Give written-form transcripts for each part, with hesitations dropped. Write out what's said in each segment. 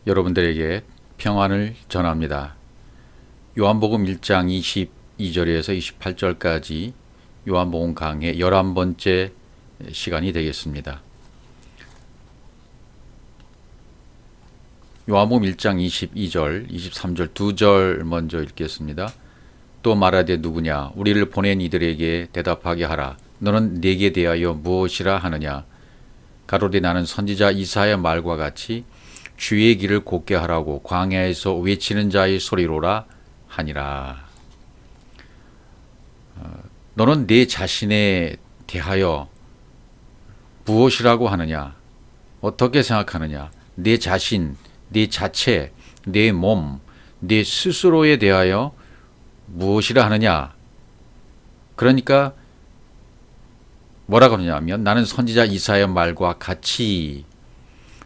여러분들에게 평안을 전합니다. 요한복음 1장 22절에서 28절까지 요한복음 강의 11번째 시간이 되겠습니다. 요한복음 1장 22절, 23절 두 절 먼저 읽겠습니다. 또 말하되 누구냐? 우리를 보낸 이들에게 대답하게 하라. 너는 내게 대하여 무엇이라 하느냐? 가로되 나는 선지자 이사야의 말과 같이 주의 길을 곧게 하라고 광야에서 외치는 자의 소리로라 하니라. 너는 네 자신에 대하여 무엇이라고 하느냐? 어떻게 생각하느냐? 네 자신, 네 자체, 네 몸, 네 스스로에 대하여 무엇이라 하느냐? 그러니까 뭐라고 하느냐면 나는 선지자 이사야의 말과 같이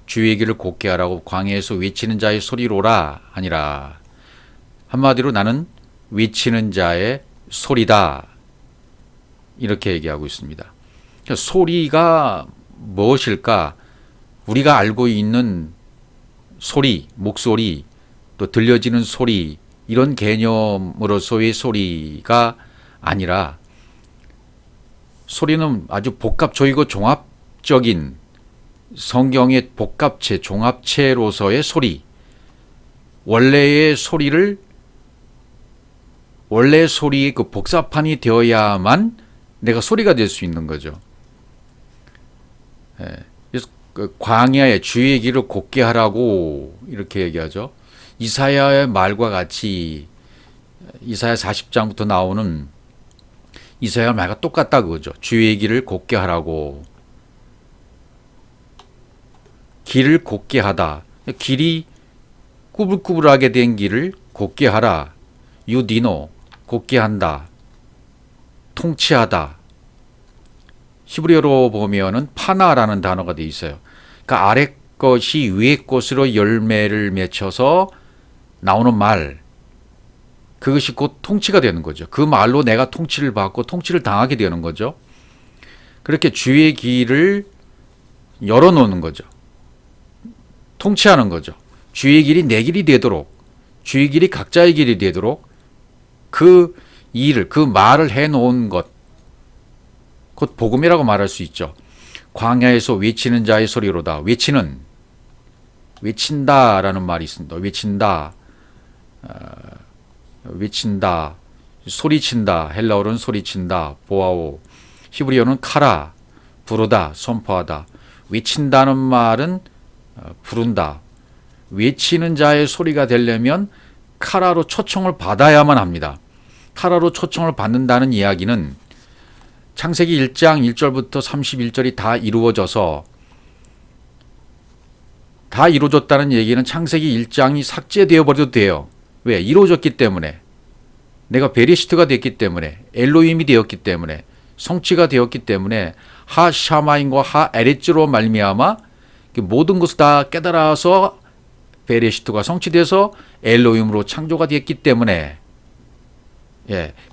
주의 길을 곧게 하라고 광야에서 외치는 자의 소리로라 하니라. 한마디로 나는 외치는 자의 소리다. 이렇게 얘기하고 있습니다. 소리가 무엇일까? 우리가 알고 있는 소리, 목소리, 또 들려지는 소리, 이런 개념으로서의 소리가 아니라 소리는 아주 복합적이고 종합적인 성경의 복합체, 종합체로서의 소리, 원래의 소리의 그 복사판이 되어야만 내가 소리가 될 수 있는 거죠. 그래서 그 광야에 주의 길을 곧게 하라고 이렇게 얘기하죠. 이사야의 말과 같이 이사야 40장부터 나오는 이사야의 말과 똑같다 그거죠. 주의 길을 곧게 하라고. 길을 곧게 하다. 길이 꾸불꾸불하게 된 길을 곧게 하라. 유디노, 곧게 한다. 통치하다. 히브리어로 보면은 파나라는 단어가 되어 있어요. 그러니까 아래 것이 위에 것으로 열매를 맺혀서 나오는 말. 그것이 곧 통치가 되는 거죠. 그 말로 내가 통치를 받고 통치를 당하게 되는 거죠. 그렇게 주의 길을 열어놓는 거죠. 통치하는 거죠. 주의 길이 내 길이 되도록, 주의 길이 각자의 길이 되도록 그 일을, 그 말을 해놓은 것, 곧 복음이라고 말할 수 있죠. 광야에서 외치는 자의 소리로다. 외친다라는 말이 있습니다. 외친다, 소리친다, 헬라어로는 소리친다, 보아오, 히브리어는 카라, 부르다, 선포하다. 외친다는 말은 부른다. 외치는 자의 소리가 되려면 카라로 초청을 받아야만 합니다. 카라로 초청을 받는다는 이야기는 창세기 1장 1절부터 31절이 다 이루어졌다는 얘기는 창세기 1장이 삭제되어 버려도 돼요. 왜? 이루어졌기 때문에. 내가 베리시트가 됐기 때문에, 엘로힘이 되었기 때문에, 성취가 되었기 때문에 하 샤마인과 하 에레츠로 말미암아 모든 것을 다 깨달아서 베레시트가 성취돼서 엘로힘으로 창조가 되었기 때문에,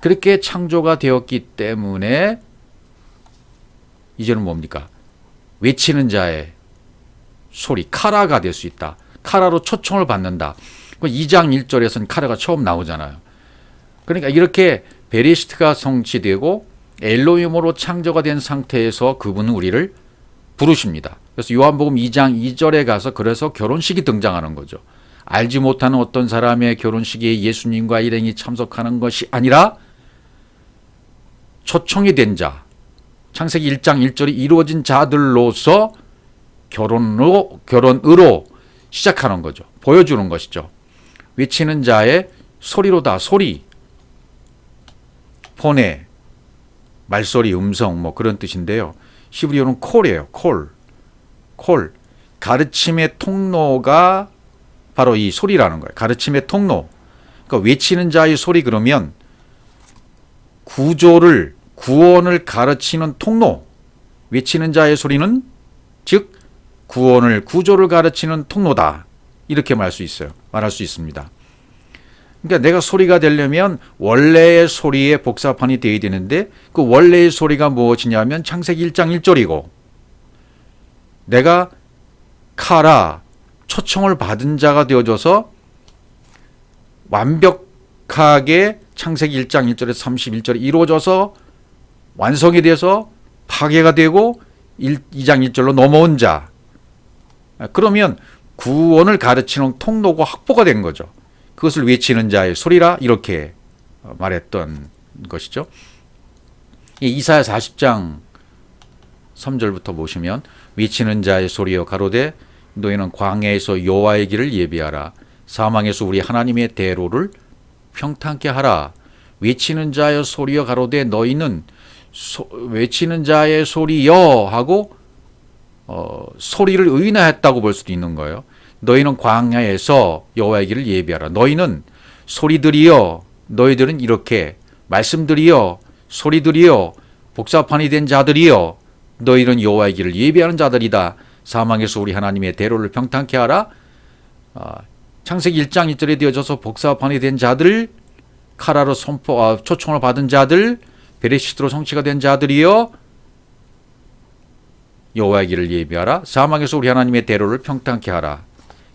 그렇게 창조가 되었기 때문에 이제는 뭡니까? 외치는 자의 소리, 카라가 될 수 있다. 카라로 초청을 받는다. 2장 1절에서는 카라가 처음 나오잖아요. 그러니까 이렇게 베레시트가 성취되고 엘로힘으로 창조가 된 상태에서 그분은 우리를 부르십니다. 그래서 요한복음 2장 2절에 가서 그래서 결혼식이 등장하는 거죠. 알지 못하는 어떤 사람의 결혼식에 예수님과 일행이 참석하는 것이 아니라 초청이 된 자, 창세기 1장 1절이 이루어진 자들로서 결혼으로 시작하는 거죠. 보여주는 것이죠. 외치는 자의 소리로다. 소리, 폰의 말소리, 음성 뭐 그런 뜻인데요. 히브리어는 콜이에요. 콜. 가르침의 통로가 바로 이 소리라는 거예요. 가르침의 통로. 그러니까 외치는 자의 소리 그러면 구원을 가르치는 통로. 외치는 자의 소리는 즉 구조를 가르치는 통로다. 이렇게 말할 수 있습니다. 그러니까 내가 소리가 되려면 원래의 소리의 복사판이 되어야 되는데 그 원래의 소리가 무엇이냐면 창세기 1장 1절이고 내가 카라, 초청을 받은 자가 되어져서 완벽하게 창세기 1장 1절에서 31절에 이루어져서 완성이 돼서 파괴가 되고 2장 1절로 넘어온 자. 그러면 구원을 가르치는 통로고 확보가 된 거죠. 그것을 외치는 자의 소리라 이렇게 말했던 것이죠. 이사야 40장 3절부터 보시면 외치는 자의 소리여 가로되 너희는 광야에서 여호와의 길을 예비하라. 사망에서 우리 하나님의 대로를 평탄케 하라. 외치는 자의 소리여 가로되 너희는 외치는 자의 소리여 하고 소리를 의인화했다고 볼 수도 있는 거예요. 너희는 광야에서 여호와의 길을 예비하라. 너희는 소리들이여, 너희들은 이렇게 말씀들이여, 소리들이여, 복사판이 된 자들이여, 너희는 여호와의 길을 예비하는 자들이다. 사망에서 우리 하나님의 대로를 평탄케 하라. 창세기 1장 1절에 되어져서 복사판이 된 자들, 카라로 초청을 받은 자들, 베레시트로 성취가 된 자들이여 여호와의 길을 예비하라. 사망에서 우리 하나님의 대로를 평탄케 하라.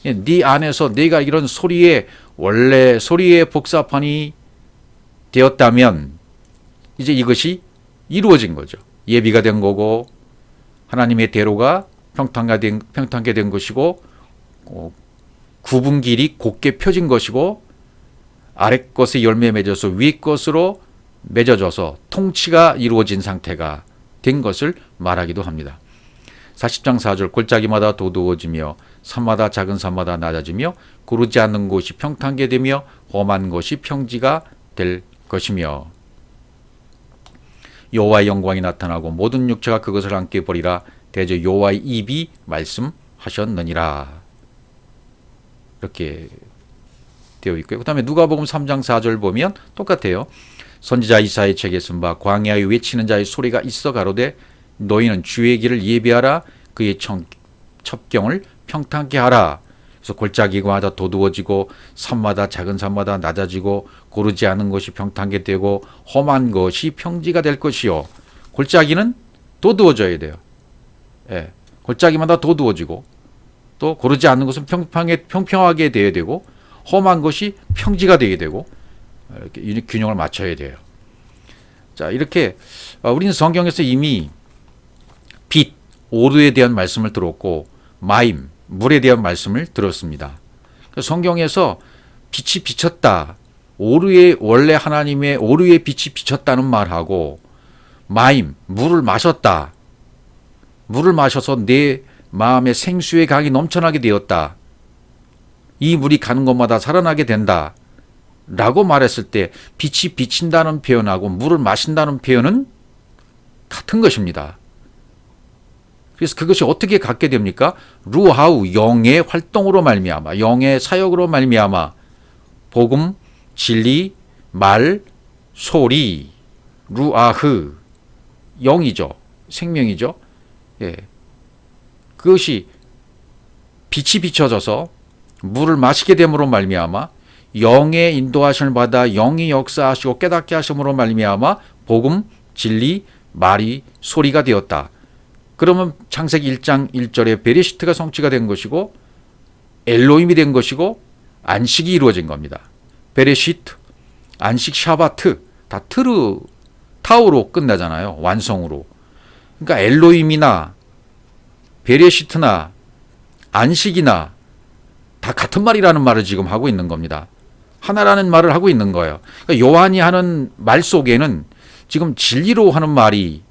네 안에서 내가 이런 원래 소리의 복사판이 되었다면 이제 이것이 이루어진 거죠. 예비가 된 거고 하나님의 대로가 평탄하게 된 것이고 굽은 길이 곧게 펴진 것이고 아래 것에 열매 맺어서 위 것으로 맺어져서 통치가 이루어진 상태가 된 것을 말하기도 합니다. 40장 4절 골짜기마다 도두어지며 산마다 작은 산마다 낮아지며 고르지 않는 곳이 평탄하게 되며 험한 것이 평지가 될 것이며 여호와의 영광이 나타나고 모든 육체가 그것을 함께 보리라. 대저 여호와의 입이 말씀하셨느니라. 이렇게 되어 있고요. 그 다음에 누가복음 3장 4절 보면 똑같아요. 선지자 이사야의 책에 쓴 바 광야에 외치는 자의 소리가 있어 가로되 너희는 주의 길을 예비하라. 그의 첩경을 평탄케 하라. 그래서 골짜기마다 도두어지고 산마다 작은 산마다 낮아지고 고르지 않은 것이 평탄하게 되고 험한 것이 평지가 될 것이요. 골짜기는 도두어져야 돼요. 예, 골짜기마다 도두어지고 또 고르지 않는 것은 평평하게 되어야 되고 험한 것이 평지가 되어야 되고 이렇게 균형을 맞춰야 돼요. 자, 이렇게 우리는 성경에서 이미 빛, 오르에 대한 말씀을 들었고 마임, 물에 대한 말씀을 들었습니다. 성경에서 빛이 비쳤다. 원래 하나님의 오르의 빛이 비쳤다는 말하고 마임, 물을 마셨다. 물을 마셔서 내 마음에 생수의 강이 넘쳐나게 되었다. 이 물이 가는 곳마다 살아나게 된다. 라고 말했을 때 빛이 비친다는 표현하고 물을 마신다는 표현은 같은 것입니다. 그래서 그것이 어떻게 갖게 됩니까? 루하우, 영의 활동으로 말미암아, 영의 사역으로 말미암아 복음, 진리, 말, 소리, 루아흐, 영이죠. 생명이죠. 예. 그것이 빛이 비춰져서 물을 마시게 됨으로 말미암아 영의 인도하심을 받아 영이 역사하시고 깨닫게 하심으로 말미암아 복음, 진리, 말이 소리가 되었다. 그러면 창세기 1장 1절에 베레시트가 성취가 된 것이고 엘로힘이 된 것이고 안식이 이루어진 겁니다. 베레시트, 안식, 샤바트 다 타우로 끝나잖아요. 완성으로. 그러니까 엘로힘이나 베레시트나 안식이나 다 같은 말이라는 말을 지금 하고 있는 겁니다. 하나라는 말을 하고 있는 거예요. 그러니까 요한이 하는 말 속에는 지금 진리로 하는 말이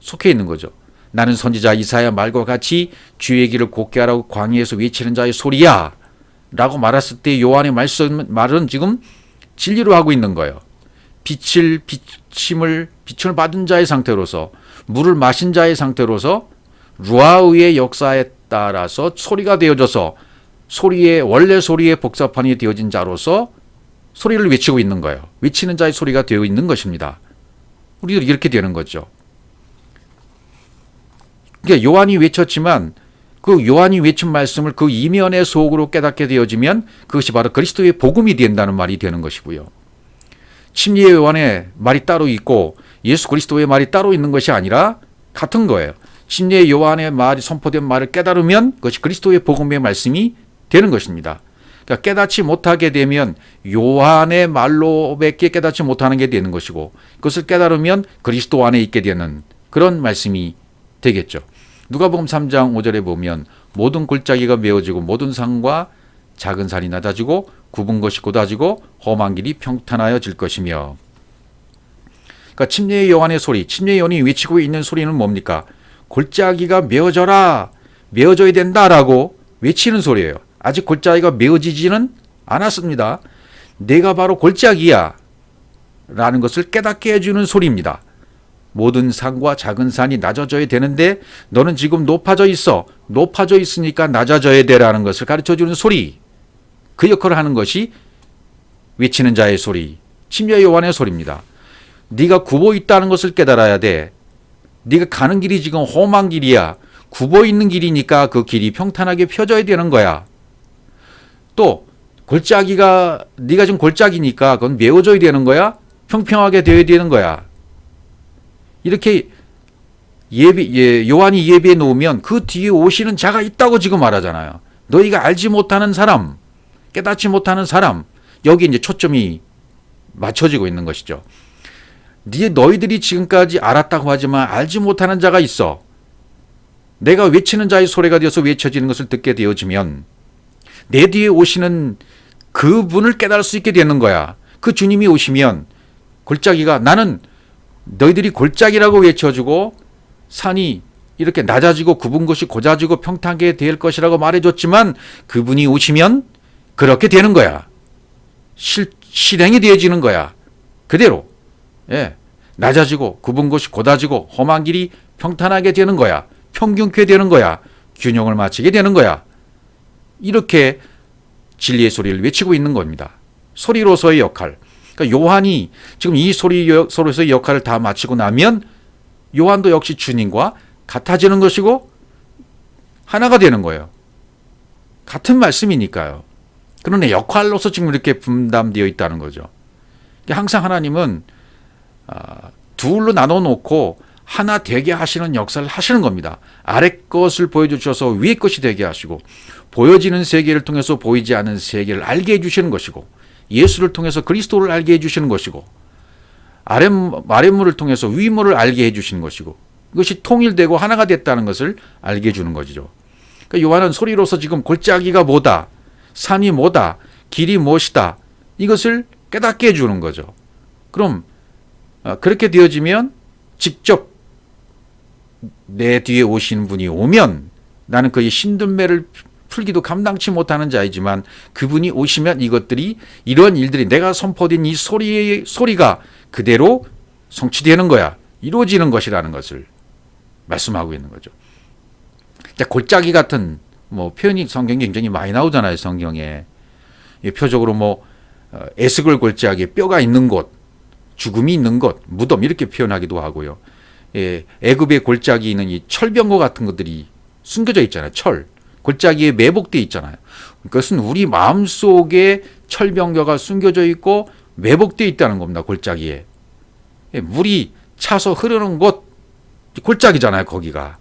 속해 있는 거죠. 나는 선지자 이사야 말과 같이 주의 길을 곧게 하라고 광야에서 외치는 자의 소리야 라고 말했을 때 요한의 말은 지금 진리로 하고 있는 거예요. 빛을 받은 자의 상태로서 물을 마신 자의 상태로서 루아우의 역사에 따라서 소리가 되어져서 원래 소리의 복사판이 되어진 자로서 소리를 외치고 있는 거예요. 외치는 자의 소리가 되어 있는 것입니다. 우리도 이렇게 되는 거죠. 그러니까 요한이 외쳤지만 그 요한이 외친 말씀을 그 이면의 속으로 깨닫게 되어지면 그것이 바로 그리스도의 복음이 된다는 말이 되는 것이고요. 침례 요한의 말이 따로 있고 예수 그리스도의 말이 따로 있는 것이 아니라 같은 거예요. 침례 요한의 말이 선포된 말을 깨달으면 그것이 그리스도의 복음의 말씀이 되는 것입니다. 그러니까 깨닫지 못하게 되면 요한의 말로밖에 깨닫지 못하는 게 되는 것이고, 그것을 깨달으면 그리스도 안에 있게 되는 그런 말씀이 되겠죠. 누가복음 3장 5절에 보면 모든 골짜기가 메어지고 모든 산과 작은 산이 낮아지고 굽은 것이 곧아지고 험한 길이 평탄하여질 것이며. 그러니까 침례 요한의 소리, 침례 요한이 외치고 있는 소리는 뭡니까? 골짜기가 메어져라, 메어져야 된다라고 외치는 소리예요. 아직 골짜기가 메어지지는 않았습니다. 내가 바로 골짜기야 라는 것을 깨닫게 해주는 소리입니다. 모든 산과 작은 산이 낮아져야 되는데 너는 지금 높아져 있어. 높아져 있으니까 낮아져야 되라는 것을 가르쳐주는 소리. 그 역할을 하는 것이 외치는 자의 소리, 침례 요한의 소리입니다. 네가 굽어 있다는 것을 깨달아야 돼. 네가 가는 길이 지금 험한 길이야. 굽어 있는 길이니까 그 길이 평탄하게 펴져야 되는 거야. 또 골짜기가, 네가 지금 골짜기니까 그건 메워져야 되는 거야. 평평하게 되어야 되는 거야. 이렇게 요한이 예비해 놓으면 그 뒤에 오시는 자가 있다고 지금 말하잖아요. 너희가 알지 못하는 사람, 깨닫지 못하는 사람, 여기 이제 초점이 맞춰지고 있는 것이죠. 너희들이 지금까지 알았다고 하지만 알지 못하는 자가 있어. 내가 외치는 자의 소리가 되어서 외쳐지는 것을 듣게 되어지면 내 뒤에 오시는 그분을 깨달을 수 있게 되는 거야. 그 주님이 오시면 골짜기가, 나는 너희들이 골짜기라고 외쳐주고 산이 이렇게 낮아지고 굽은 것이 곧아지고 평탄하게 될 것이라고 말해줬지만 그분이 오시면 그렇게 되는 거야. 실행이 되어지는 거야. 그대로. 예, 낮아지고 굽은 것이 곧아지고 험한 길이 평탄하게 되는 거야. 평균케 되는 거야. 균형을 맞추게 되는 거야. 이렇게 진리의 소리를 외치고 있는 겁니다. 소리로서의 역할. 그러니까 요한이 지금 이 소리로서의 역할을 다 마치고 나면 요한도 역시 주님과 같아지는 것이고 하나가 되는 거예요. 같은 말씀이니까요. 그러나 역할로서 지금 이렇게 분담되어 있다는 거죠. 항상 하나님은 둘로 나눠 놓고 하나 되게 하시는 역사를 하시는 겁니다. 아래 것을 보여주셔서 위에 것이 되게 하시고, 보여지는 세계를 통해서 보이지 않는 세계를 알게 해주시는 것이고, 예수를 통해서 그리스도를 알게 해주시는 것이고, 아랫물을 통해서 위물을 알게 해주시는 것이고, 이것이 통일되고 하나가 됐다는 것을 알게 해주는 것이죠. 그러니까 요한은 소리로서 지금 골짜기가 뭐다, 산이 뭐다, 길이 무엇이다, 이것을 깨닫게 해주는 거죠. 그럼 그렇게 되어지면 직접 내 뒤에 오시는 분이 오면 나는 그의 힘든 매를 풀기도 감당치 못하는 자이지만 그분이 오시면 이것들이, 이런 일들이, 내가 선포된 이 소리가 그대로 성취되는 거야. 이루어지는 것이라는 것을 말씀하고 있는 거죠. 골짜기 같은 표현이 성경에 굉장히 많이 나오잖아요. 성경에 표적으로 에스겔 골짜기에 뼈가 있는 곳, 죽음이 있는 곳, 무덤, 이렇게 표현하기도 하고요. 애굽의 골짜기에 있는 이 철병거 같은 것들이 숨겨져 있잖아요. 골짜기에 매복되어 있잖아요. 그것은 우리 마음속에 철병거가 숨겨져 있고 매복되어 있다는 겁니다. 골짜기에. 물이 차서 흐르는 곳, 골짜기잖아요. 거기가.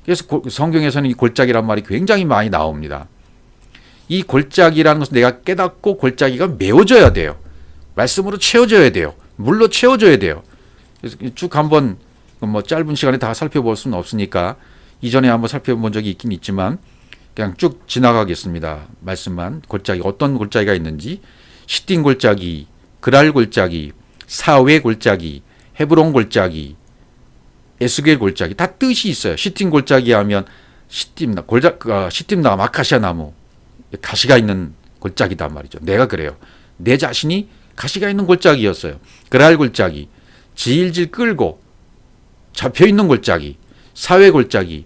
그래서 성경에서는 이 골짜기란 말이 굉장히 많이 나옵니다. 이 골짜기라는 것은 내가 깨닫고 골짜기가 메워져야 돼요. 말씀으로 채워져야 돼요. 물로 채워져야 돼요. 그래서 쭉 한번 짧은 시간에 다 살펴볼 수는 없으니까 이전에 한번 살펴본 적이 있긴 있지만 그냥 쭉 지나가겠습니다. 말씀만. 골짜기, 어떤 골짜기가 있는지, 시딘 골짜기, 그랄 골짜기, 사회 골짜기, 헤브론 골짜기, 에스겔 골짜기, 다 뜻이 있어요. 시딘 골짜기 하면 시딤나무, 아카시아 나무, 가시가 있는 골짜기단 말이죠. 내가 그래요. 내 자신이 가시가 있는 골짜기였어요. 그랄 골짜기, 질질 끌고 잡혀있는 골짜기, 사회 골짜기,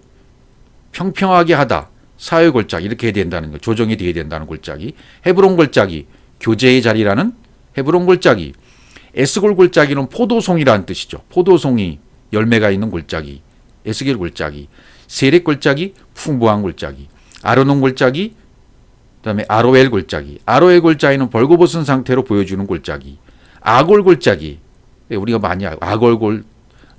평평하게 하다, 사회 골짜기, 이렇게 해야 된다는 거, 조정이 되어야 된다는 골짜기, 헤브론 골짜기, 교제의 자리라는 헤브론 골짜기, 에스골 골짜기는 포도송이라는 뜻이죠. 포도송이 열매가 있는 골짜기, 에스겔 골짜기, 세렉 골짜기, 풍부한 골짜기, 아르논 골짜기, 그다음에 아로엘 골짜기, 아로엘 골짜기는 벌거벗은 상태로 보여주는 골짜기, 아골 골짜기, 우리가 많이 아골골,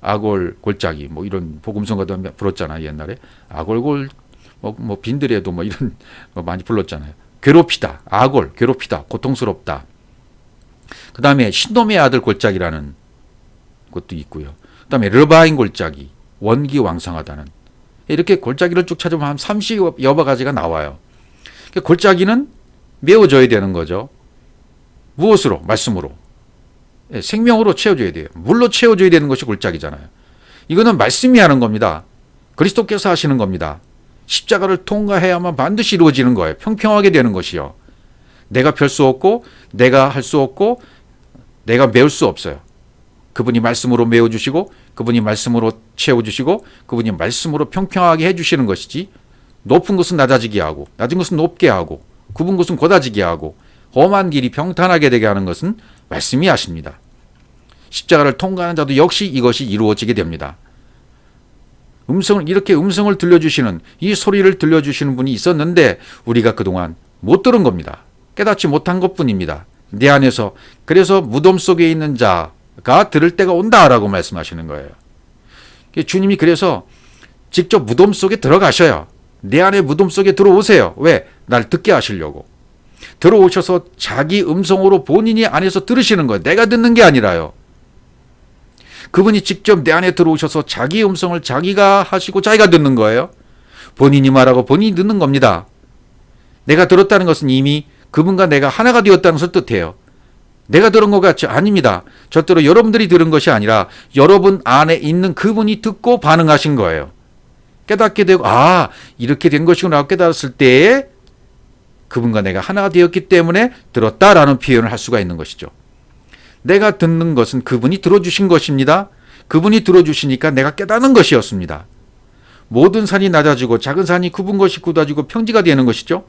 아골 골짜기 뭐 이런 복음성가도 불렀잖아요. 옛날에 아골골 뭐 빈들에도 뭐 이런 거 많이 불렀잖아요. 괴롭히다, 아골, 괴롭히다, 고통스럽다. 그 다음에 신놈의 아들 골짜기라는 것도 있고요. 그 다음에 르바인 골짜기, 원기왕성하다는. 이렇게 골짜기를 쭉 찾아보면 한 30여 가지가 나와요. 골짜기는 메워져야 되는 거죠. 무엇으로? 말씀으로. 생명으로 채워줘야 돼요. 물로 채워줘야 되는 것이 골짜기잖아요. 이거는 말씀이 하는 겁니다. 그리스도께서 하시는 겁니다. 십자가를 통과해야만 반드시 이루어지는 거예요. 평평하게 되는 것이요. 내가 펼 수 없고 내가 할 수 없고 내가 메울 수 없어요. 그분이 말씀으로 메워주시고 그분이 말씀으로 채워주시고 그분이 말씀으로 평평하게 해주시는 것이지, 높은 것은 낮아지게 하고 낮은 것은 높게 하고 굽은 것은 곧아지게 하고 험한 길이 평탄하게 되게 하는 것은 말씀이 하십니다. 십자가를 통과하는 자도 역시 이것이 이루어지게 됩니다. 이렇게 음성을 들려주시는, 이 소리를 들려주시는 분이 있었는데 우리가 그동안 못 들은 겁니다. 깨닫지 못한 것뿐입니다. 내 안에서. 그래서 무덤 속에 있는 자가 들을 때가 온다라고 말씀하시는 거예요. 주님이 그래서 직접 무덤 속에 들어가셔요. 내 안에 무덤 속에 들어오세요. 왜? 날 듣게 하시려고. 들어오셔서 자기 음성으로 본인이 안에서 들으시는 거예요. 내가 듣는 게 아니라요. 그분이 직접 내 안에 들어오셔서 자기 음성을 자기가 하시고 자기가 듣는 거예요. 본인이 말하고 본인이 듣는 겁니다. 내가 들었다는 것은 이미 그분과 내가 하나가 되었다는 것을 뜻해요. 내가 들은 것 같지? 아닙니다. 절대로 여러분들이 들은 것이 아니라 여러분 안에 있는 그분이 듣고 반응하신 거예요. 깨닫게 되고, 아, 이렇게 된 것이구나 깨달았을 때에 그분과 내가 하나가 되었기 때문에 들었다라는 표현을 할 수가 있는 것이죠. 내가 듣는 것은 그분이 들어주신 것입니다. 그분이 들어주시니까 내가 깨닫는 것이었습니다. 모든 산이 낮아지고 작은 산이 굽은 것이 굳어지고 평지가 되는 것이죠.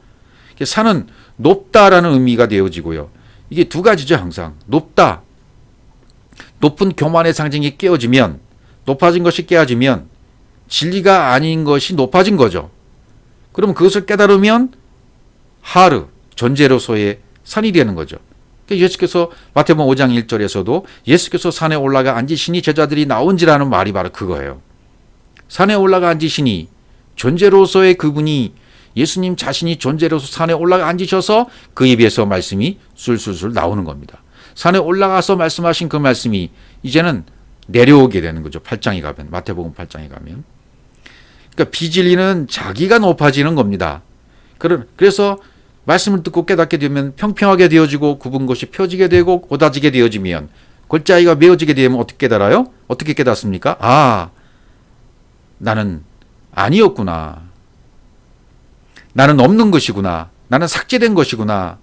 산은 높다라는 의미가 되어지고요. 이게 두 가지죠. 항상 높다, 높은 교만의 상징이 깨어지면, 높아진 것이 깨어지면 진리가 아닌 것이 높아진 거죠. 그럼 그것을 깨달으면 하르, 존재로서의 산이 되는 거죠. 예수께서 마태복음 5장 1절에서도 예수께서 산에 올라가 앉으시니 제자들이 나온지라는 말이 바로 그거예요. 산에 올라가 앉으시니, 존재로서의 그분이, 예수님 자신이 존재로서 산에 올라가 앉으셔서 그 입에서 말씀이 술술술 나오는 겁니다. 산에 올라가서 말씀하신 그 말씀이 이제는 내려오게 되는 거죠. 8장에 가면, 마태복음 8장에 가면. 그러니까 비진리는 자기가 높아지는 겁니다. 그래서 말씀을 듣고 깨닫게 되면 평평하게 되어지고 굽은 것이 펴지게 되고 곧아지게 되어지면, 골짜기가 메어지게 되면 어떻게 깨달아요? 어떻게 깨닫습니까? 아, 나는 아니었구나. 나는 없는 것이구나. 나는 삭제된 것이구나.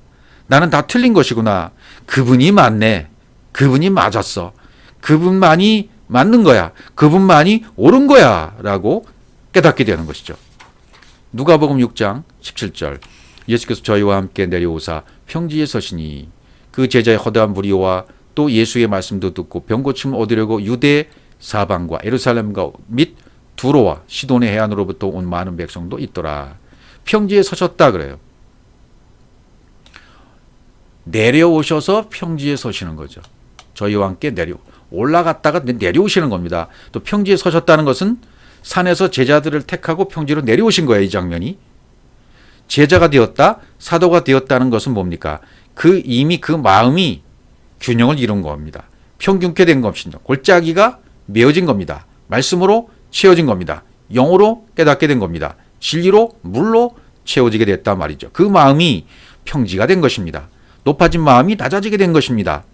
나는 다 틀린 것이구나. 그분이 맞네. 그분이 맞았어. 그분만이 맞는 거야. 그분만이 옳은 거야. 라고 깨닫게 되는 것이죠. 누가복음 6장 17절. 예수께서 저희와 함께 내려오사 평지에 서시니 그 제자의 허다한 무리와 또 예수의 말씀도 듣고 병 고침을 얻으려고 유대 사방과 예루살렘과 및 두로와 시돈의 해안으로부터 온 많은 백성도 있더라. 평지에 서셨다 그래요. 내려오셔서 평지에 서시는 거죠. 저희와 함께 올라갔다가 내려오시는 겁니다. 또 평지에 서셨다는 것은 산에서 제자들을 택하고 평지로 내려오신 거예요. 이 장면이. 제자가 되었다, 사도가 되었다는 것은 뭡니까? 이미 그 마음이 균형을 이룬 겁니다. 평균케 된 것입니다. 골짜기가 메어진 겁니다. 말씀으로 채워진 겁니다. 영으로 깨닫게 된 겁니다. 진리로, 물로 채워지게 됐단 말이죠. 그 마음이 평지가 된 것입니다. 높아진 마음이 낮아지게 된 것입니다.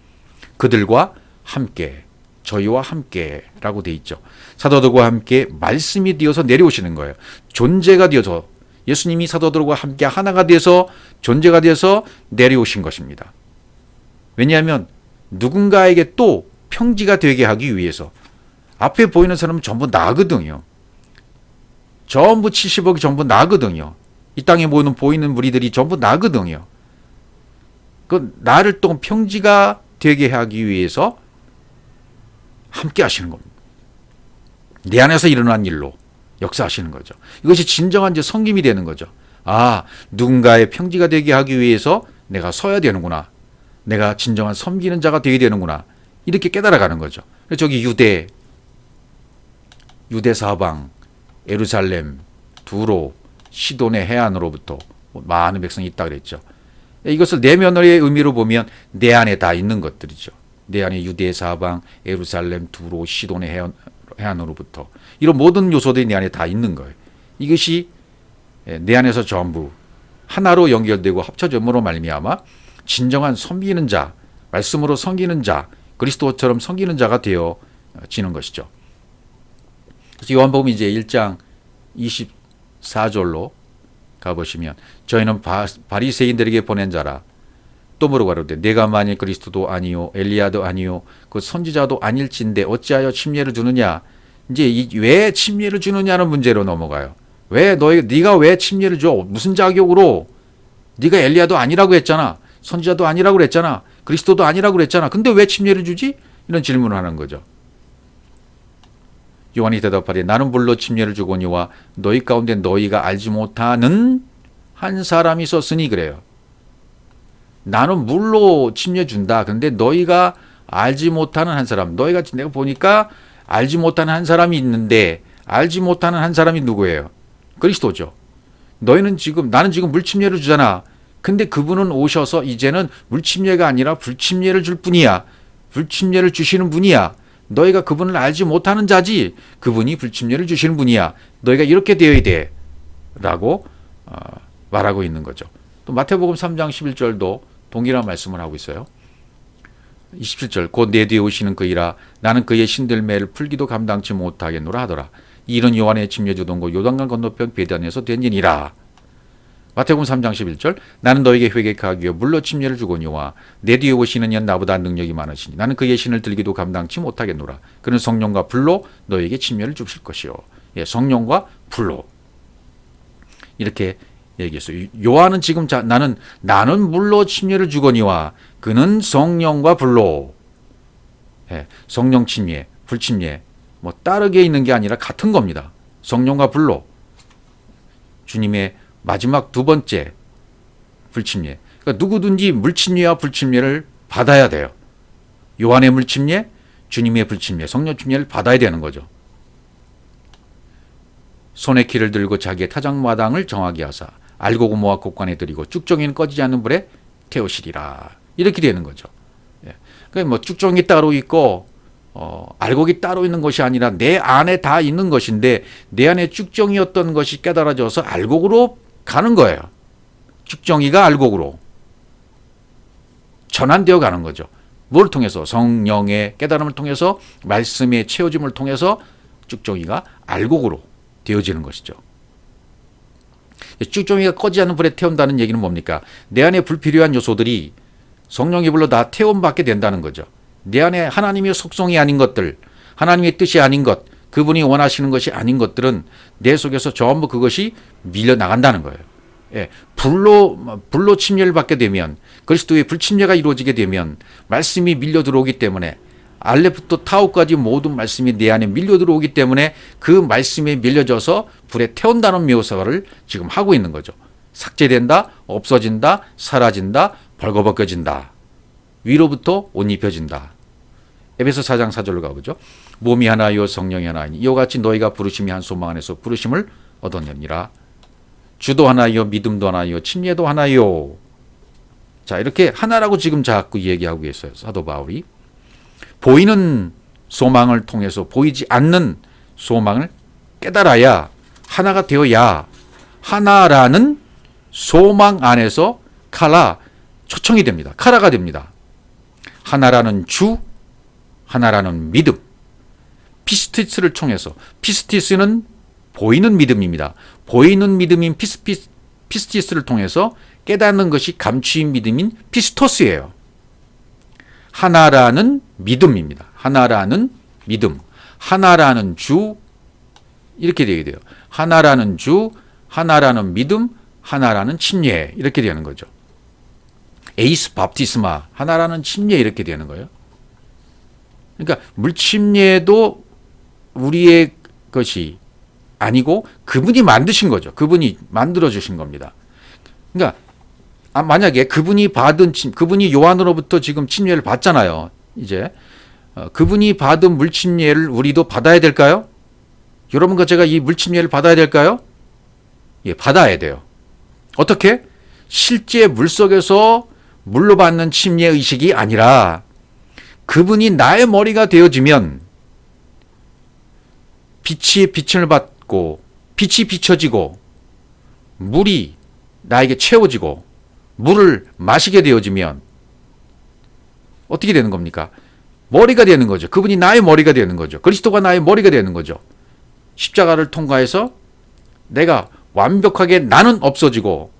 그들과 함께, 저희와 함께라고 돼 있죠. 사도들과 함께 말씀이 되어서 내려오시는 거예요. 존재가 되어서, 예수님이 사도들과 함께 하나가 돼서 존재가 돼서 내려오신 것입니다. 왜냐하면 누군가에게 또 평지가 되게 하기 위해서. 앞에 보이는 사람은 전부 나거든요. 전부 70억이 전부 나거든요. 이 땅에 보이는 무리들이 전부 나거든요. 그 나를 또 평지가 되게 하기 위해서 함께 하시는 겁니다. 내 안에서 일어난 일로 역사하시는 거죠. 이것이 진정한 이제 섬김이 되는 거죠. 아, 누군가의 평지가 되게 하기 위해서 내가 서야 되는구나. 내가 진정한 섬기는 자가 되어야 되는구나. 이렇게 깨달아가는 거죠. 저기 유대, 유대 사방, 예루살렘, 두로, 시돈의 해안으로부터 많은 백성이 있다 그랬죠. 이것을 내면의 의미로 보면 내 안에 다 있는 것들이죠. 내 안에 유대 사방, 예루살렘, 두로, 시돈의 해안으로부터 이런 모든 요소들이 내 안에 다 있는 거예요. 이것이 내 안에서 전부 하나로 연결되고 합쳐짐으로 말미암아 진정한 섬기는 자, 말씀으로 섬기는 자, 그리스도처럼 섬기는 자가 되어지는 것이죠. 그래서 요한복음 이제 1장 24절로 가보시면 저희는 바리새인들에게 보낸 자라. 또 뭐라고 하는데 내가 만일 그리스도도 아니요 엘리야도 아니요 그 선지자도 아닐진데 어찌하여 침례를 주느냐. 이제 왜 침례를 주느냐는 문제로 넘어가요. 왜 네가 왜 침례를 줘? 무슨 자격으로? 네가 엘리야도 아니라고 했잖아. 선지자도 아니라고 그랬잖아. 그리스도도 아니라고 그랬잖아. 근데 왜 침례를 주지? 이런 질문을 하는 거죠. 요한이 대답하되 나는 물로 침례를 주거니와 너희 가운데 너희가 알지 못하는 한 사람이 있었으니 그래요. 나는 물로 침례 준다. 근데 너희가 알지 못하는 한 사람, 너희가 내가 보니까 알지 못하는 한 사람이 있는데 알지 못하는 한 사람이 누구예요? 그리스도죠. 나는 지금 물 침례를 주잖아. 근데 그분은 오셔서 이제는 물 침례가 아니라 불 침례를 줄 뿐이야. 불 침례를 주시는 분이야. 너희가 그분을 알지 못하는 자지 그분이 불 침례를 주시는 분이야. 너희가 이렇게 되어야 돼. 라고 말하고 있는 거죠. 또 마태복음 3장 11절도 동일한 말씀을 하고 있어요. 27절 곧 내 뒤에 오시는 그이라 나는 그의 신들매를 풀기도 감당치 못하겠노라 하더라. 이는 요한의 침례 주던 곳 요단강 건너편 베단에서 된 일이라. 마태복음 3장 11절 나는 너에게 회개하기 위해 물로 침례를 주거니와 내 뒤에 오시는 이는 나보다 능력이 많으시니 나는 그의 신을 들기도 감당치 못하겠노라. 그는 성령과 불로 너에게 침례를 주실 것이요. 예, 성령과 불로 이렇게 얘기했어요. 요한은 지금 나는 물로 침례를 주거니와 그는 성령과 불로. 예, 성령 침례, 불 침례 뭐 다르게 있는 게 아니라 같은 겁니다. 성령과 불로. 주님의 마지막 두 번째 불침례. 그러니까 누구든지 물침례와 불침례를 받아야 돼요. 요한의 물침례, 주님의 불침례, 성령 침례를 받아야 되는 거죠. 손에 키를 들고 자기의 타작마당을 정하게 하사 알고 고모와 곡간에 들이고 쭉정이는 꺼지지 않는 불에 태우시리라. 이렇게 되는 거죠. 예. 그러니까 뭐 쭉정이 따로 있고 알곡이 따로 있는 것이 아니라 내 안에 다 있는 것인데 내 안에 쭉정이었던 것이 깨달아져서 알곡으로 가는 거예요. 쭉정이가 알곡으로 전환되어 가는 거죠. 뭘 통해서? 성령의 깨달음을 통해서 말씀의 채워짐을 통해서 쭉정이가 알곡으로 되어지는 것이죠. 쭉정이가 꺼지지 않는 불에 태운다는 얘기는 뭡니까? 내 안에 불필요한 요소들이 성령의 불로 다 태움받게 된다는 거죠. 내 안에 하나님의 속성이 아닌 것들, 하나님의 뜻이 아닌 것, 그분이 원하시는 것이 아닌 것들은 내 속에서 전부 그것이 밀려나간다는 거예요. 예, 불로 침례를 받게 되면 그리스도의 불침례가 이루어지게 되면 말씀이 밀려 들어오기 때문에 알레부터 타우까지 모든 말씀이 내 안에 밀려 들어오기 때문에 그 말씀에 밀려져서 불에 태운다는 묘사를 지금 하고 있는 거죠. 삭제된다, 없어진다, 사라진다, 벌거벗겨진다. 위로부터 옷 입혀진다. 에베소 4장 4절로 가보죠. 몸이 하나요 성령이 하나이니 이와 같이 너희가 부르심이 한 소망 안에서 부르심을 얻었느니라. 주도 하나요 믿음도 하나요 침례도 하나요. 자, 이렇게 하나라고 지금 자꾸 얘기하고 계세요. 사도 바울이. 보이는 소망을 통해서 보이지 않는 소망을 깨달아야 하나가 되어야 하나라는 소망 안에서 초청이 됩니다. 카라가 됩니다. 하나라는 주, 하나라는 믿음. 피스티스를 통해서, 피스티스는 보이는 믿음입니다. 보이는 믿음인 피스티스를 통해서 깨닫는 것이 감추인 믿음인 피스토스예요. 하나라는 믿음입니다. 하나라는 믿음, 하나라는 주, 이렇게 되게 돼요. 하나라는 주, 하나라는 믿음, 하나라는 침례, 이렇게 되는 거죠. 에이스 밥티스마, 하나라는 침례, 이렇게 되는 거예요. 그러니까 물침례도 우리의 것이 아니고 그분이 만드신 거죠. 그분이 만들어 주신 겁니다. 그러니까 만약에 그분이 요한으로부터 지금 침례를 받잖아요. 이제 그분이 받은 물침례를 우리도 받아야 될까요? 여러분과 제가 이 물침례를 받아야 될까요? 예, 받아야 돼요. 어떻게? 실제 물속에서 물로 받는 침례 의식이 아니라 그분이 나의 머리가 되어지면 빛이 빛을 받고 빛이 비춰지고 물이 나에게 채워지고 물을 마시게 되어지면 어떻게 되는 겁니까? 머리가 되는 거죠. 그분이 나의 머리가 되는 거죠. 그리스도가 나의 머리가 되는 거죠. 십자가를 통과해서 내가 완벽하게 나는 없어지고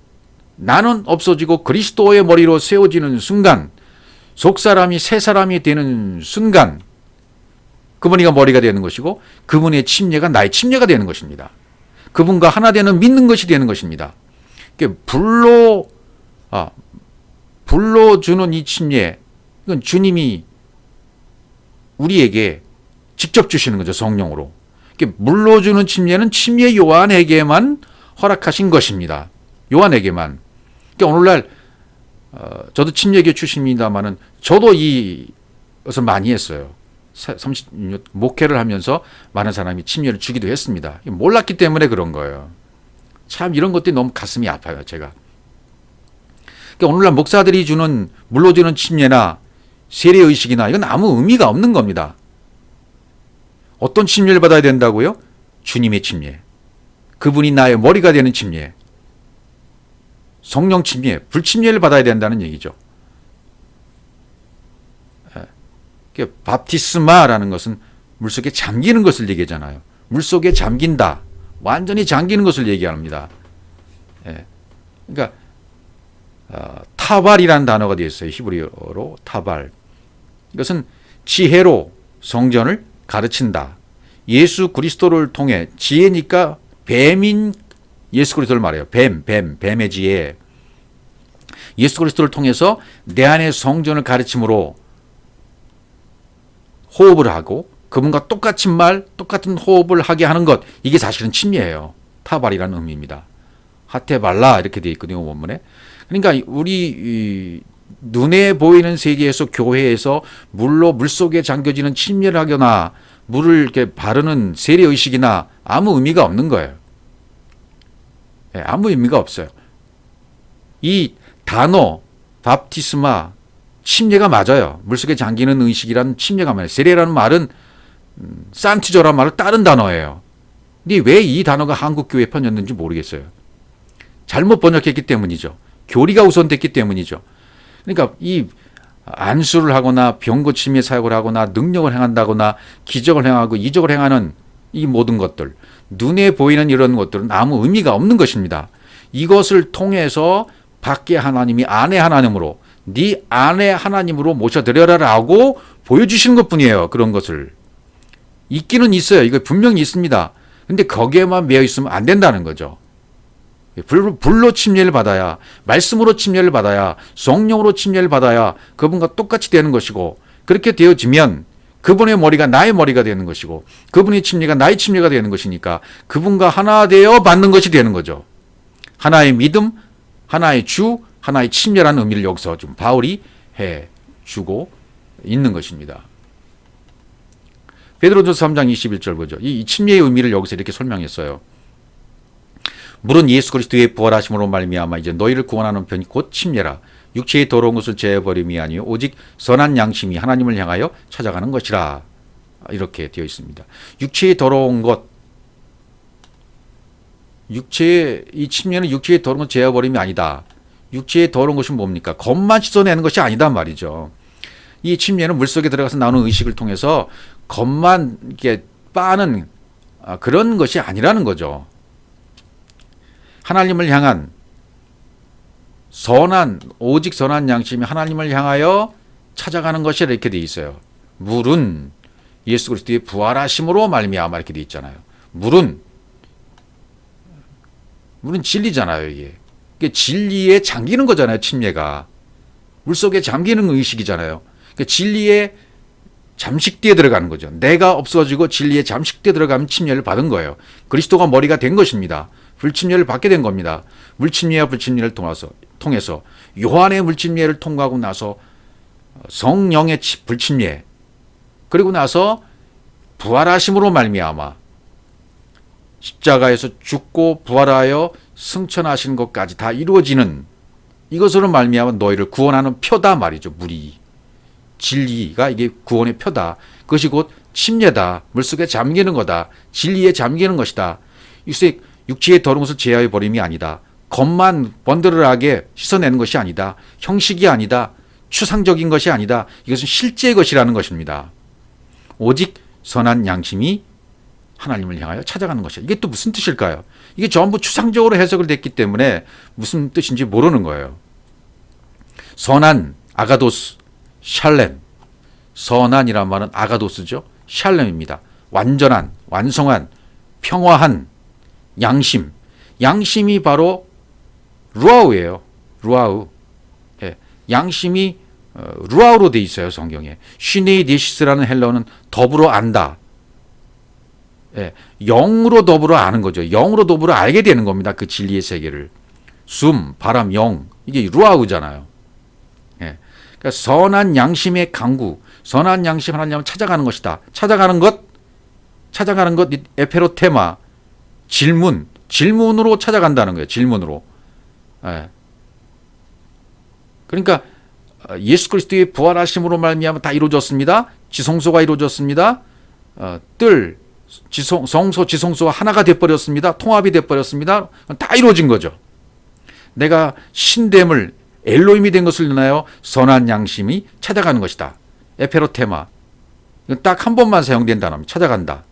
그리스도의 머리로 세워지는 순간, 속사람이 새 사람이 되는 순간 그분이가 머리가 되는 것이고 그분의 침례가 나의 침례가 되는 것입니다. 그분과 하나 되는 믿는 것이 되는 것입니다. 불로 주는 이 침례, 이건 주님이 우리에게 직접 주시는 거죠. 성령으로. 물로 주는 침례는 침례 요한에게만 허락하신 것입니다. 요한에게만. 오늘날 저도 침례교 출신입니다만은 저도 이것을 많이 했어요. 30년 목회를 하면서 많은 사람이 침례를 주기도 했습니다. 몰랐기 때문에 그런 거예요. 참 이런 것들이 너무 가슴이 아파요. 제가. 오늘날 목사들이 주는 물로 주는 침례나 세례의식이나 이건 아무 의미가 없는 겁니다. 어떤 침례를 받아야 된다고요? 주님의 침례. 그분이 나의 머리가 되는 침례. 성령 침례, 불침례를 받아야 된다는 얘기죠. 밥티스마라는 것은 물속에 잠기는 것을 얘기하잖아요. 물속에 잠긴다. 완전히 잠기는 것을 얘기합니다. 그러니까 타발이라는 단어가 되어 있어요. 히브리어로 타발. 이것은 지혜로 성전을 가르친다. 예수 그리스도를 통해, 지혜니까 뱀인 예수 그리스도를 말해요. 뱀의 지혜. 예수 그리스도를 통해서 내 안에 성전을 가르침으로 호흡을 하고 그분과 똑같은 호흡을 하게 하는 것, 이게 사실은 침례예요. 타발이라는 의미입니다. 하테발라 이렇게 되어 있거든요, 원문에. 그러니까 우리 눈에 보이는 세계에서, 교회에서 물속에 잠겨지는 침례를 하거나 물을 이렇게 바르는 세례 의식이나 아무 의미가 없는 거예요. 아무 의미가 없어요. 이 단어 밥티스마, 침례가 맞아요. 물속에 잠기는 의식이라는 침례가 맞아요. 세례라는 말은 산티저라는 말을 따른 단어예요. 근데 왜 이 단어가 한국 교회에 번졌는지 모르겠어요. 잘못 번역했기 때문이죠. 교리가 우선됐기 때문이죠. 그러니까 이 안수를 하거나 병고침의 사역을 하거나 능력을 행한다거나 기적을 행하고 이적을 행하는 이 모든 것들, 눈에 보이는 이런 것들은 아무 의미가 없는 것입니다. 이것을 통해서 밖에 하나님이 안에 하나님으로, 네 안에 하나님으로 모셔드려라라고 보여주시는 것뿐이에요. 그런 것을. 있기는 있어요. 이거 분명히 있습니다. 근데 거기에만 매여 있으면 안 된다는 거죠. 불로 침례를 받아야, 말씀으로 침례를 받아야, 성령으로 침례를 받아야 그분과 똑같이 되는 것이고, 그렇게 되어지면 그분의 머리가 나의 머리가 되는 것이고, 그분의 침례가 나의 침례가 되는 것이니까 그분과 하나 되어 받는 것이 되는 거죠. 하나의 믿음, 하나의 주, 하나의 침례라는 의미를 여기서 좀 바울이 해주고 있는 것입니다. 베드로전서 3장 21절 보죠. 이 침례의 의미를 여기서 이렇게 설명했어요. 물은 예수 그리스도의 부활하심으로 말미암아 이제 너희를 구원하는 편이 곧 침례라. 육체의 더러운 것을 제어버림이 아니요 오직 선한 양심이 하나님을 향하여 찾아가는 것이라. 이렇게 되어 있습니다. 육체의 더러운 것, 이 침례는 육체의 더러운 것 제어버림이 아니다. 육체의 더러운 것이 뭡니까? 겉만 씻어내는 것이 아니다 말이죠. 이 침례는 물속에 들어가서 나오는 의식을 통해서 겉만 이렇게 빠는 그런 것이 아니라는 거죠. 하나님을 향한 오직 선한 양심이 하나님을 향하여 찾아가는 것이 이렇게 돼 있어요. 물은 예수 그리스도의 부활하심으로 말미암아 이렇게 돼 있잖아요. 물은 진리잖아요, 이게. 진리에 잠기는 거잖아요, 침례가. 물속에 잠기는 의식이잖아요. 그러니까 진리에 잠식대에 들어가는 거죠. 내가 없어지고 진리에 잠식대에 들어가면 침례를 받은 거예요. 그리스도가 머리가 된 것입니다. 불침례를 받게 된 겁니다. 물침례와 불침례를 통해서 요한의 물침례를 통과하고 나서 성령의 불침례, 그리고 나서 부활하심으로 말미암아 십자가에서 죽고 부활하여 승천하신 것까지 다 이루어지는 이것으로 말미암아 너희를 구원하는 표다 말이죠. 물이. 진리가 이게 구원의 표다. 그것이 곧 침례다. 물속에 잠기는 거다. 진리에 잠기는 것이다. 육체의 더러운 것을 제하여 버림이 아니다. 겉만 번드르하게 씻어내는 것이 아니다. 형식이 아니다. 추상적인 것이 아니다. 이것은 실제의 것이라는 것입니다. 오직 선한 양심이 하나님을 향하여 찾아가는 것이야. 이게 또 무슨 뜻일까요? 이게 전부 추상적으로 해석을 됐기 때문에 무슨 뜻인지 모르는 거예요. 선한, 아가도스, 샬렘. 선한이란 말은 아가도스죠. 샬렘입니다. 완전한, 완성한, 평화한, 양심. 양심이 바로 루아우예요. 루아우. 예, 양심이 루아우로 돼 있어요. 성경에. 쉬네이데시스라는 헬라어는 더불어 안다. 예, 영으로 더불어 아는 거죠. 영으로 더불어 알게 되는 겁니다. 그 진리의 세계를. 숨, 바람, 영. 이게 루아우잖아요. 예, 그러니까 선한 양심의 강구. 선한 양심 하나님을 찾아가는 것이다. 찾아가는 것 에페로테마. 질문으로 찾아간다는 거예요. 질문으로. 예. 그러니까 예수 그리스도의 부활하심으로 말미암아 다 이루어졌습니다. 지성소가 이루어졌습니다. 성소, 지성소가 하나가 돼버렸습니다. 통합이 돼버렸습니다. 다 이루어진 거죠. 내가 신됨을 엘로힘이 된 것을 인하여 선한 양심이 찾아가는 것이다. 에페로테마. 이건 딱 한 번만 사용된 단어입니다. 찾아간다.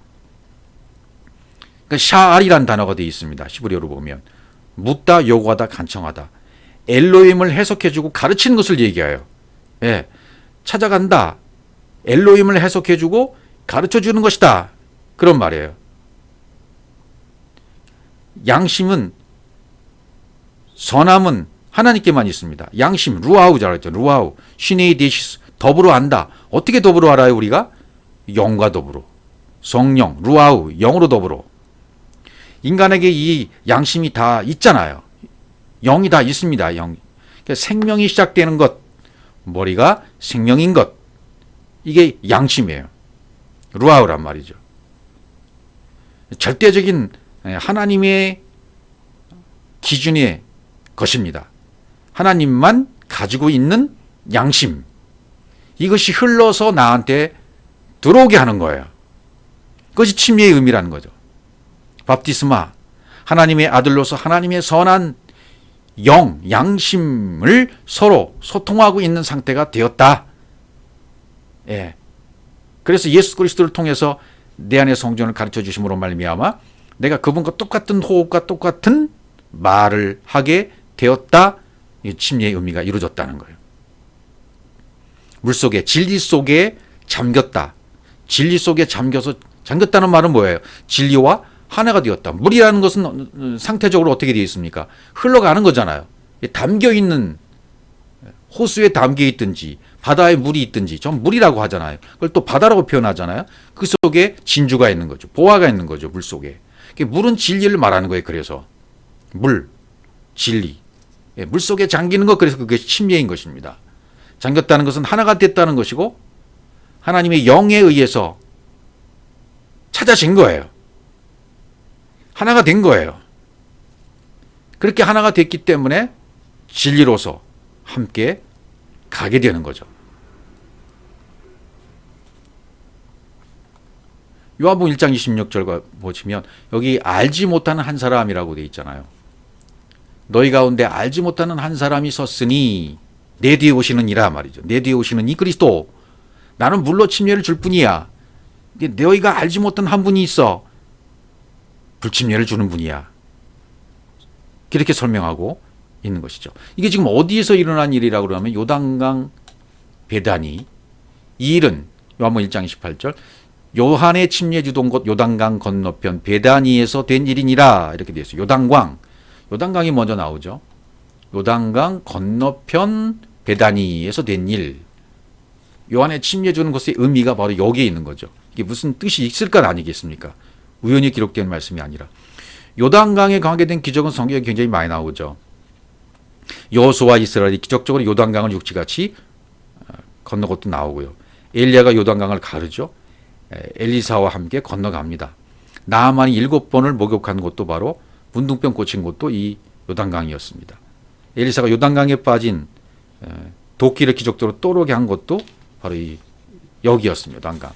그러니까 샤알이라는 단어가 되어 있습니다. 히브리어로 보면 묻다, 요구하다, 간청하다. 엘로힘을 해석해주고 가르치는 것을 얘기해요. 예, 찾아간다. 엘로힘을 해석해주고 가르쳐주는 것이다. 그런 말이에요. 양심은, 선함은 하나님께만 있습니다. 양심, 루아우잖아요. 루아우, 쉬네이데시스, 더불어 안다. 어떻게 더불어 알아요, 우리가? 영과 더불어. 성령, 루아우, 영으로 더불어. 인간에게 이 양심이 다 있잖아요. 영이 다 있습니다. 영. 그러니까 생명이 시작되는 것, 머리가 생명인 것. 이게 양심이에요. 루아우란 말이죠. 절대적인 하나님의 기준의 것입니다. 하나님만 가지고 있는 양심. 이것이 흘러서 나한테 들어오게 하는 거예요. 그것이 침례의 의미라는 거죠. 밥티스마, 하나님의 아들로서 하나님의 선한 영, 양심을 서로 소통하고 있는 상태가 되었다. 예. 그래서 예수 그리스도를 통해서 내 안의 성전을 가르쳐 주심으로 말미암아 내가 그분과 똑같은 호흡과 똑같은 말을 하게 되었다. 이 침례의 의미가 이루어졌다는 거예요. 물속에, 진리 속에 잠겼다. 진리 속에 잠겼다는 말은 뭐예요? 진리와 하나가 되었다. 물이라는 것은 상태적으로 어떻게 되어 있습니까? 흘러가는 거잖아요. 담겨 있는, 호수에 담겨 있든지 바다에 물이 있든지 전 물이라고 하잖아요. 그걸 또 바다라고 표현하잖아요. 그 속에 진주가 있는 거죠. 보화가 있는 거죠. 물 속에. 물은 진리를 말하는 거예요. 그래서 물, 진리. 물 속에 잠기는 것, 그래서 그게 침례인 것입니다. 잠겼다는 것은 하나가 됐다는 것이고 하나님의 영에 의해서 찾아진 거예요. 하나가 된 거예요. 그렇게 하나가 됐기 때문에 진리로서 함께 가게 되는 거죠. 요한복음 1장 26절 보시면 여기 알지 못하는 한 사람이라고 되어 있잖아요. 너희 가운데 알지 못하는 한 사람이 섰으니 내 뒤에 오시는 이라 말이죠. 내 뒤에 오시는 이 그리스도. 나는 물로 침례를 줄 뿐이야. 너희가 알지 못한 한 분이 있어. 불침례를 주는 분이야. 그렇게 설명하고 있는 것이죠. 이게 지금 어디에서 일어난 일이라고 그러면 요단강 베다니. 이 일은 요한복음 1장 28절 요한의 침례 주던 곳 요단강 건너편 베다니에서 된 일이니라 이렇게 되어 있어요. 요단강이 먼저 나오죠. 요단강 건너편 베다니에서 된 일. 요한의 침례 주는 것의 의미가 바로 여기에 있는 거죠. 이게 무슨 뜻이 있을 것 아니겠습니까? 우연히 기록된 말씀이 아니라. 요단강에 관계된 기적은 성경에 굉장히 많이 나오죠. 여호수아와 이스라엘이 기적적으로 요단강을 육지같이 건너 것도 나오고요. 엘리야가 요단강을 가르죠. 엘리사와 함께 건너갑니다. 나아만이 7번을 목욕한 곳도 바로 문둥병 고친 곳도 이 요단강이었습니다. 엘리사가 요단강에 빠진 도끼를 기적적으로 떠오르게 한 것도 바로 이 여기였습니다. 요단강.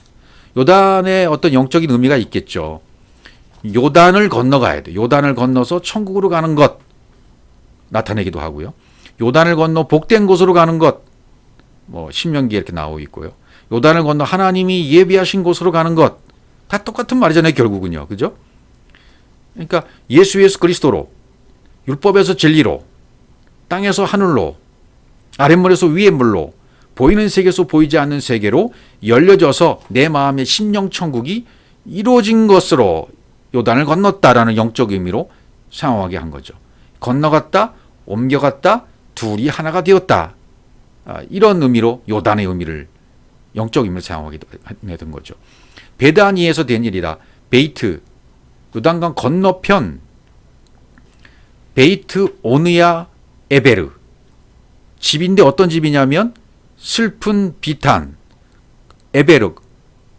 요단의 어떤 영적인 의미가 있겠죠. 요단을 건너가야 돼. 요단을 건너서 천국으로 가는 것 나타내기도 하고요. 요단을 건너 복된 곳으로 가는 것, 뭐 신명기에 이렇게 나오고 있고요. 요단을 건너 하나님이 예비하신 곳으로 가는 것, 다 똑같은 말이잖아요. 결국은요, 그죠? 그러니까 예수 그리스도로, 율법에서 진리로, 땅에서 하늘로, 아랫물에서 위의 물로, 보이는 세계에서 보이지 않는 세계로 열려져서 내 마음의 심령 천국이 이루어진 것으로 요단을 건넜다라는 영적 의미로 상호하게 한 거죠. 건너갔다, 옮겨갔다, 둘이 하나가 되었다. 이런 의미로 요단의 의미를, 영적 의미를 사용하게 된 거죠. 베다니에서 된 일이라. 베이트, 요단강 건너편, 베이트 오느야 에베르. 집인데 어떤 집이냐면 슬픈 비탄, 에베르,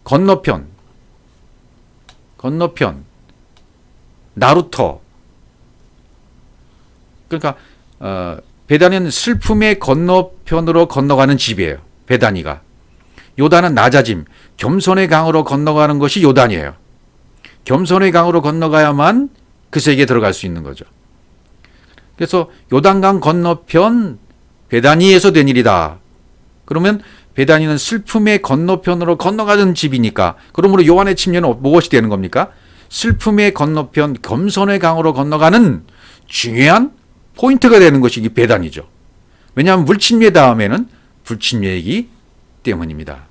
건너편, 나루터. 그러니까 베다니는 슬픔의 건너편으로 건너가는 집이에요. 베다니가. 요단은 낮아짐, 겸손의 강으로 건너가는 것이 요단이에요. 겸손의 강으로 건너가야만 그 세계에 들어갈 수 있는 거죠. 그래서 요단강 건너편 베다니에서 된 일이다. 그러면 베다니는 슬픔의 건너편으로 건너가는 집이니까, 그러므로 요한의 침례는 무엇이 되는 겁니까? 슬픔의 건너편 겸손의 강으로 건너가는 중요한 포인트가 되는 것이 이 베단이죠. 왜냐하면 물침례 다음에는 불침례이기 때문입니다.